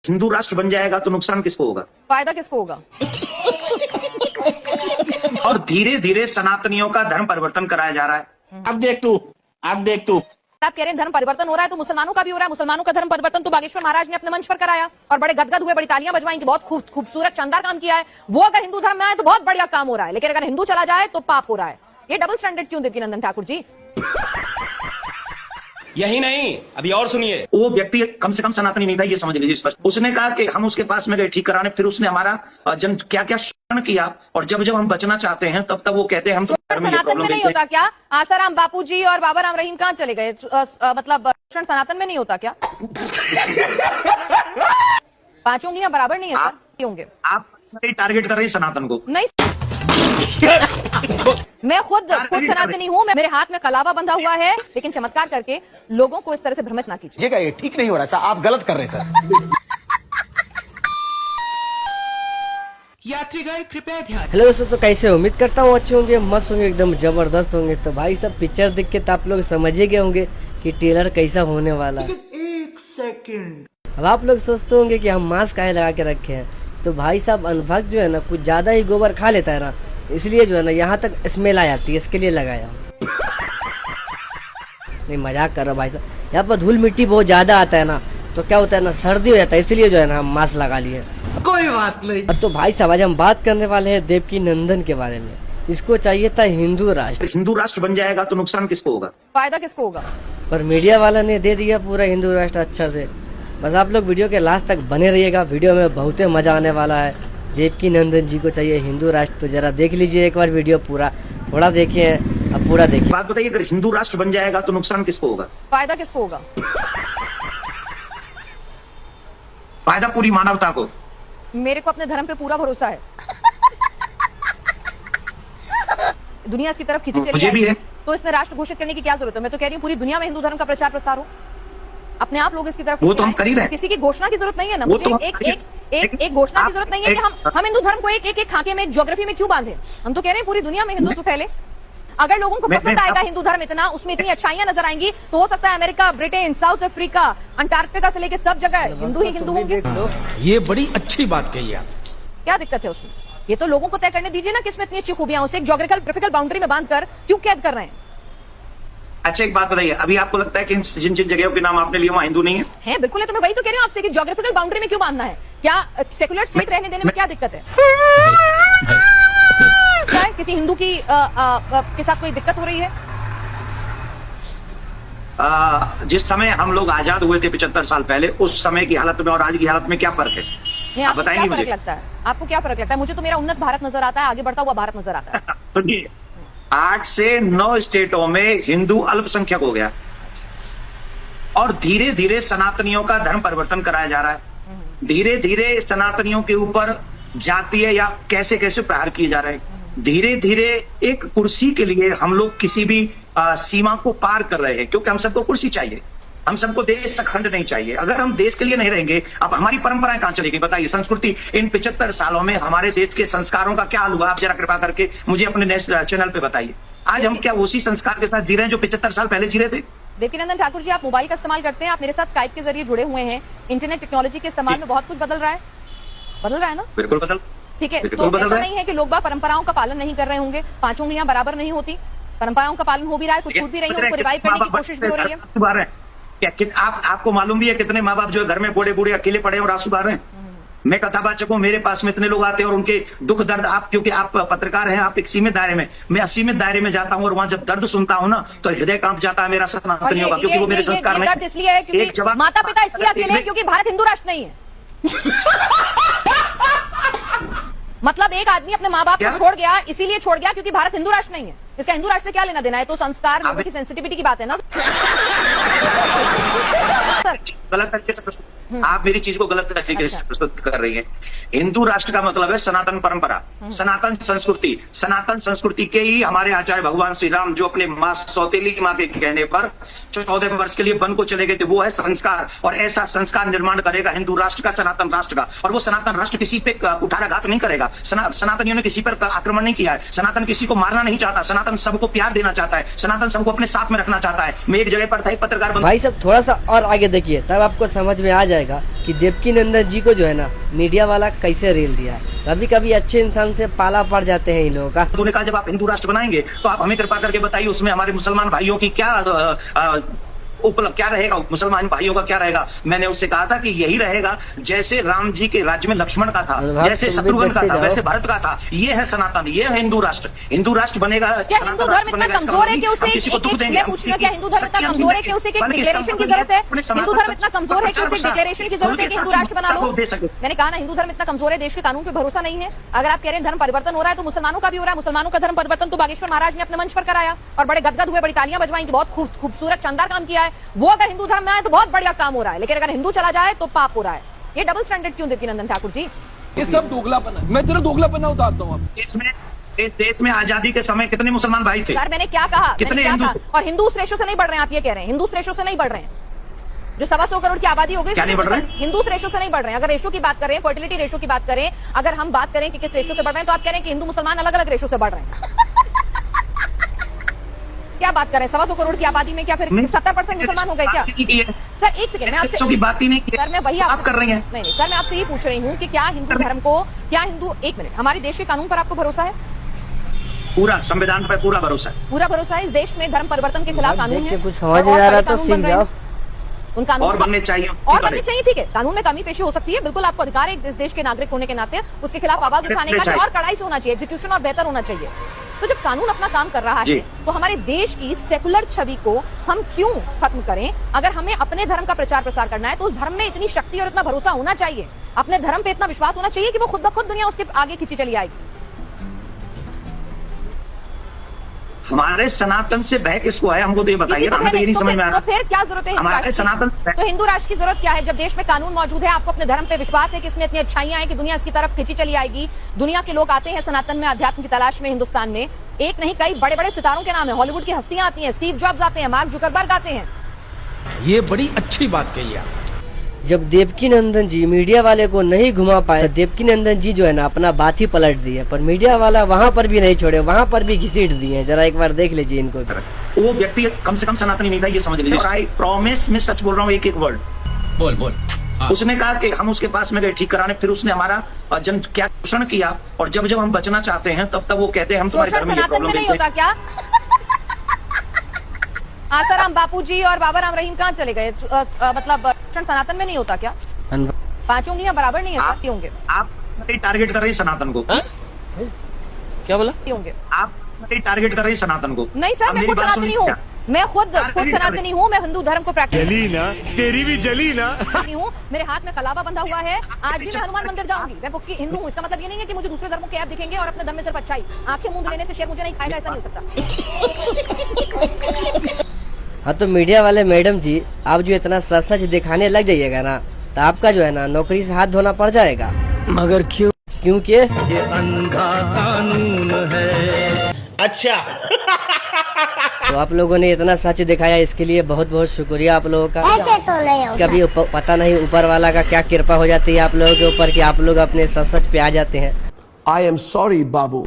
हिंदू राष्ट्र बन जाएगा तो नुकसान किसको होगा? फायदा किसको होगा? और धीरे धीरे सनातनियों का धर्म परिवर्तन कराया जा रहा है। अब देख तू आप कह रहे हैं धर्म परिवर्तन हो रहा है, तो मुसलमानों का भी हो रहा है। मुसलमानों का धर्म परिवर्तन तो बागेश्वर महाराज ने अपने मंच पर कराया और बड़े गदगद हुए, बड़ी तालियां बजवाई कि बहुत खूबसूरत शानदार काम किया है। वो अगर हिंदू धर्म में आए तो बहुत बढ़िया काम हो रहा है, लेकिन अगर हिंदू चला जाए तो पाप हो रहा है। ये डबल स्टैंडर्ड क्यों देवकीनंदन ठाकुर जी? यही नहीं, अभी और सुनिए। वो व्यक्ति कम से कम सनातनी नहीं था, ये समझ लीजिए स्पष्ट। उसने कहा कि हम उसके पास में गए ठीक कराने, फिर उसने हमारा जन क्या क्या शोषण किया, और जब जब हम बचना चाहते हैं तब तब वो कहते हैं हम तो सनातन में नहीं होता क्या? आसाराम बापू जी और बाबा राम रहीम कहाँ चले गए? मतलब सनातन में नहीं होता क्या? 5 उंगलियां बराबर नहीं है सर होंगे? आप टारगेट कर रही सनातन को? नहीं, मैं खुद सनातनी हूँ। मेरे हाथ में कलावा बंधा हुआ है, लेकिन चमत्कार करके लोगों को इस तरह से भ्रमित ना कीजिए। ये ठीक नहीं हो रहा सर, आप गलत कर रहे हैं सर। यात्रीगण कृपया ध्यान। हेलो दोस्तों, तो कैसे उम्मीद करता हूँ अच्छे होंगे, मस्त होंगे, एकदम जबरदस्त होंगे। तो भाई सब पिक्चर देख के तो आप लोग समझ ही गए होंगे कि ट्रेलर कैसा होने वाला है। एक सेकंड, अब आप लोग सोचते होंगे कि हम मास्क काहे लगा के रखे हैं। तो भाई साहब अनभक्त जो है ना कुछ ज्यादा ही गोबर खा लेता है ना, इसलिए जो है ना यहाँ तक स्मेल आ जाती है, इसके लिए लगाया। नहीं मजाक कर रहा भाई साहब, यहाँ पर धूल मिट्टी बहुत ज्यादा आता है ना, तो क्या होता है ना सर्दी हो जाता है, इसलिए जो है ना हम मास्क लगा लिए। कोई बात नहीं। तो भाई साहब आज हम बात करने वाले हैं देवकीनंदन के बारे में। इसको चाहिए था हिंदू राष्ट्र। हिंदू राष्ट्र बन जाएगा तो नुकसान किसको होगा? फायदा किसको होगा? पर मीडिया वाला ने दे दिया पूरा हिंदू राष्ट्र अच्छा से। बस आप लोग वीडियो के लास्ट तक बने रहिएगा, वीडियो में बहुत मजा आने वाला है। देवकीनंदन जी को चाहिए हिंदू राष्ट्र, तो जरा देख लीजिए एक बार वीडियो पूरा, थोड़ा देखिए अब पूरा देखिए। बात बताइए, अगर हिंदू राष्ट्र बन जाएगा तो नुकसान किसको होगा? फायदा किसको होगा? फायदा पूरी मानवता को। मेरे को अपने धर्म पे पूरा भरोसा है। दुनिया इसकी तरफ खींची चली मुझे भी है। तो इसमें राष्ट्र घोषित करने की क्या जरूरत है? मैं तो कह रही हूँ पूरी दुनिया में हिंदू धर्म का प्रचार प्रसार हो, अपने आप लोग इसकी तरफ। वो तो हम कर ही रहे हैं। किसी की घोषणा की जरूरत नहीं है ना, वो मुझे तो एक घोषणा की जरूरत नहीं है कि हम हिंदू धर्म को एक खाके में, ज्योग्राफी में क्यों बांधे। हम तो कह रहे हैं पूरी दुनिया में हिंदुत्व फैले। अगर लोगों को पसंद आएगा हिंदू धर्म इतना, उसमें इतनी अच्छाइयां नजर आएंगी, तो हो सकता है America, Britain, south Africa, Antarctica से लेकर सब जगह हिंदू ही हिंदू होंगे। ये बड़ी अच्छी बात कही आप। क्या दिक्कत है उसमें? ये तो लोगों को तय करने दीजिए ना कि इसमें इतनी अच्छी खूबियां, उसे एक ज्योग्राफिकल बाउंड्री में बांधकर क्यों कैद कर रहे हैं? अच्छा एक बात बताइए, अभी आपको लगता है कि जिन जिन जगहों के नाम आपने लिए वहाँ हिंदू नहीं है? है बिल्कुल है, तो मैं वही तो कह रही हूँ आपसे कि ज्योग्राफिकल बाउंड्री में क्यों बांधना है? क्या सेकुलर स्टेट रहने देने में क्या दिक्कत है? क्या है किसी हिंदू की के साथ कोई दिक्कत हो रही है? जिस समय हम लोग आजाद हुए थे 75 साल पहले, उस समय की हालत में और आज की हालत में क्या फर्क है? आपको बताएंगे क्या फर्क मुझे? लगता है? आपको क्या फर्क लगता है? मुझे तो मेरा उन्नत भारत नजर आता है, आगे बढ़ता हुआ भारत नजर आता है। सुनिए, 8 से 9 स्टेटों में हिंदू अल्पसंख्यक हो गया, और धीरे धीरे सनातनियों का धर्म परिवर्तन कराया जा रहा है। धीरे धीरे सनातनियों के ऊपर जातीय या कैसे कैसे प्रहार किए जा रहे हैं। धीरे धीरे एक कुर्सी के लिए हम लोग किसी भी सीमा को पार कर रहे हैं, क्योंकि हम सबको कुर्सी चाहिए, हम सबको देश अखंड नहीं चाहिए। अगर हम देश के लिए नहीं रहेंगे, अब हमारी परंपराएं कहां चलेगी? बताइए, संस्कृति। इन 75 सालों में हमारे देश के संस्कारों का क्या हाल हुआ? आप जरा कृपा करके मुझे अपने नेशनल चैनल पे बताइए। आज हम क्या उसी संस्कार के साथ जी रहे हैं जो 75 साल पहले जी रहे थे? देवकीनंदन ठाकुर जी, आप मोबाइल का इस्तेमाल करते हैं, आप मेरे साथ स्काइप के जरिए जुड़े हुए हैं। इंटरनेट टेक्नोलॉजी के इस्तेमाल में बहुत कुछ बदल रहा है ना? बिल्कुल बदल। ठीक है, तो ऐसा नहीं है कि लोग बाग परंपराओं का पालन नहीं कर रहे होंगे। 5 उंगलियां बराबर नहीं होती, परंपरारों का पालन हो भी रहा है, कुछ छूट भी रही है, उनको रिवाइव करने की कोशिश भी हो रही है। क्या आपको मालूम भी है कितने माँ बाप जो है घर में बूढ़े बूढ़े अकेले पड़े और आंसू बहा रहे हैं? मैं कथावाचक हूँ, मेरे पास में इतने लोग आते हैं और उनके दुख दर्द, आप क्योंकि आप पत्रकार हैं, आप एक सीमित दायरे में, मैं असीमित दायरे में जाता हूँ, और वहां जब दर्द सुनता हूँ ना तो हृदय कांप जाता है मेरा सनातनियों का, क्योंकि वो मेरे संस्कार में। इसलिए है क्योंकि माता पिता इसलिए अकेले हैं क्योंकि भारत हिंदू राष्ट्र नहीं है। मतलब एक आदमी अपने माँ बाप को छोड़ गया, इसीलिए छोड़ गया क्योंकि भारत हिंदू राष्ट्र नहीं है। इसका हिंदू राष्ट्र से क्या लेना देना है? तो संस्कार, लोगों की सेंसिटिविटी की बात है ना। गलत तरीके से प्रस्तुत, आप मेरी चीज को गलत तरीके से प्रस्तुत कर रही हैं। हिंदू राष्ट्र का मतलब है सनातन परंपरा, सनातन संस्कृति। सनातन संस्कृति के ही हमारे आचार्य भगवान श्री राम, जो अपने माँ सौतेली माँ के कहने पर 14 वर्ष के लिए वन को चले गए थे, वो है संस्कार। और ऐसा संस्कार निर्माण करेगा हिंदू राष्ट्र का, सनातन राष्ट्र का। और वो सनातन राष्ट्र किसी पे कुठाराघात नहीं करेगा। सनातनियों ने किसी पर आक्रमण नहीं किया है। सनातन किसी को मारना नहीं चाहता। सनातन सबको प्यार देना चाहता है। सनातन सबको अपने साथ में रखना चाहता है। मैं एक जगह पर था, एक पत्रकार भाई सब थोड़ा सा और आगे देखिए तब आपको समझ में आ जाएगा कि देवकी नंदन जी को जो है ना मीडिया वाला कैसे रील दिया है। कभी कभी अच्छे इंसान से पाला पड़ जाते हैं इन लोगों का। उन्होंने कहा जब आप हिंदू राष्ट्र बनाएंगे तो आप हमें कृपा करके बताइए उसमें हमारे मुसलमान भाइयों की क्या उपलब्ध क्या रहेगा, मुसलमान भाइयों का क्या रहेगा। मैंने उससे कहा था कि यही रहेगा जैसे राम जी के राज्य में लक्ष्मण का था, जैसे शत्रुघ्न का था, वैसे भरत का था। ये है सनातन, ये है हिंदू राष्ट्र। हिंदू राष्ट्र बनेगा, क्या हिंदू धर्म इतना कमजोर है कि उसे मैं पूछना, क्या हिंदू धर्म इतना कमजोर है कि उसे एक डिक्लेरेशन की जरूरत है? हिंदू धर्म इतना कमजोर है कि उसे डिक्लेरेशन की जरूरत है कि हिंदू राष्ट्र बना लो? मैंने कहा ना, हिंदू धर्म इतना कमजोर है, देश के कानून पे भरोसा नहीं है। अगर आप कह रहे हैं धर्म परिवर्तन हो रहा है तो मुसलमानों का भी हो रहा है। मुसलमानों का धर्म परिवर्तन तो बागेश्वर महाराज ने अपने मंच पर कराया और बड़े गदगद हुए, बड़ी तालियां बजवाई, बहुत खूबसूरत शानदार काम किया है। वो अगर हिंदू धर्म में आए तो बहुत बढ़िया काम हो रहा है, लेकिन अगर हिंदू चला जाए तो पाप हो रहा है। ये डबल स्टैंडर्ड क्यों देवकी नंदन ठाकुर जी? ये सब दोगलापन है। मैं तेरा दोगलापन उतारता हूँ। देश में आजादी के समय कितने मुसलमान भाई थे? सर मैंने क्या कहा, कितने हिंदू? और हिंदू उस रेशो से नहीं बढ़ रहे हैं, आप ये कह रहे हैं हिंदू उस रेशो से नहीं बढ़ रहे हैं जो 125 करोड़ की आबादी हो गई। क्या नहीं बढ़ रहे हैं? हिंदू उस रेशो से नहीं बढ़ रहे हैं। अगर रेशो की बात करें, फर्टिलिटी रेशो की बात करें, अगर हम बात करें कि किस रेशो से बढ़ रहे हैं, तो आप कह रहे हैं कि हिंदू मुसलमान अलग अलग रेशो से बढ़ रहे हैं। क्या बात कर रहे हैं? 125 करोड़ की आबादी में क्या फिर 70% मुसलमान हो गए क्या? सर एक सेकंड, मैं आपसे की बात ही नहीं की। सर मैं वही आप कर रही हैं। नहीं सर, मैं आपसे ये पूछ रही हूँ कि क्या हिंदू धर्म को, क्या हिंदू, एक मिनट, हमारे देश के कानून पर आपको भरोसा है? पूरा संविधान पर पूरा भरोसा है। पूरा भरोसा है। इस देश में धर्म परिवर्तन के खिलाफ कानून है, कुछ समझ नहीं आ रहा तो सीख जाओ। उन कानून और बनने चाहिए, और बनने चाहिए, ठीक है। कानून में कमी पेशी हो सकती है, बिल्कुल आपको अधिकार है इस देश के नागरिक होने के नाते उसके खिलाफ आवाज उठाने का, और कड़ाई से होना चाहिए, एग्जीक्यूशन और बेहतर होना चाहिए। तो जब कानून अपना काम कर रहा है तो हमारे देश की सेकुलर छवि को हम क्यों खत्म करें? अगर हमें अपने धर्म का प्रचार प्रसार करना है तो उस धर्म में इतनी शक्ति और इतना भरोसा होना चाहिए, अपने धर्म पे इतना विश्वास होना चाहिए कि वो खुद ब खुद दुनिया उसके आगे खींची चली आएगी। हमारे सनातन से बह किसको है, हमको तो ये बताइए। हमें तो ये नहीं समझ में आ रहा। तो फिर क्या जरूरत है हमारे सनातन? तो हिंदू राष्ट्र की जरूरत क्या है जब देश में कानून मौजूद है? आपको अपने धर्म पे विश्वास है कि इसमें इतनी अच्छाइयां हैं कि दुनिया इसकी तरफ खींची चली आएगी। दुनिया के लोग आते हैं सनातन में अध्यात्म की तलाश में। हिंदुस्तान में एक नहीं कई बड़े बड़े सितारों के नाम है, हॉलीवुड की हस्तियां आती हैं, स्टीव जॉब्स आते हैं, मार्क जुकरबर्ग आते हैं। ये बड़ी अच्छी बात कही आप। जब देवकी नंदन जी मीडिया वाले को नहीं घुमा पाए तो देवकी नंदन जी जो है ना अपना बात ही पलट दी है, पर मीडिया वाला वहाँ पर भी नहीं छोड़े, वहाँ पर भी घसीट दिए हैं। जरा एक बार देख लीजिए इनको। वो व्यक्ति कम से कम सनातनी नहीं था, ये समझ लीजिए। आई प्रॉमिस, मैं सच बोल रहा हूँ, एक एक वर्ड बोल। उसने कहा कि हम उसके पास में गए ठीक कराने, फिर उसने हमारा जन क्या शोषण किया, और जब जब हम बचना चाहते हैं तब तब वो कहते हैं हम तुम्हारे घर में ये प्रॉब्लम नहीं होता क्या? आसाराम बापूजी और बाबा राम रहीम कहाँ चले गए? मतलब सनातन में नहीं होता क्या? पांचों उंगलियां बराबर नहीं है होंगे। आप टारगेट कर रही है सनातन को। क्या बोला? होंगे आप टारगेट कर रही है सनातन को। नहीं सर, मैं खुद सनातनी हूँ, मैं खुद सनातनी हूँ, मैं हिंदू धर्म को प्रैक्टिस जली ना, तेरी भी जली ना हूँ। मेरे हाथ में कलावा बंधा हुआ है, आज भी मैं हनुमान मंदिर जाऊंगी। मैं पक्की हिंदू हूँ, इसका मतलब ये नहीं है कि मुझे दूसरे धर्मों के ऐप दिखेंगे और अपने धर्म में सिर्फ अच्छाई। आंखें मूंद लेने से शेर मुझे नहीं खाएगा, ऐसा नहीं हो सकता। हाँ तो मीडिया वाले मैडम जी, आप जो इतना सच सच दिखाने लग जाइएगा ना तो आपका जो है ना नौकरी से हाथ धोना पड़ जाएगा। मगर क्यों? क्योंकि ये अंधा कानून है। अच्छा। तो आप लोगों ने इतना सच दिखाया, इसके लिए बहुत बहुत शुक्रिया आप लोगों का। ऐसे तो नहीं होता। कभी पता नहीं ऊपर वाला का क्या कृपा हो जाती है आप लोगों के ऊपर कि आप लोग अपने सच सच पे आ जाते हैं। I am sorry, Babu.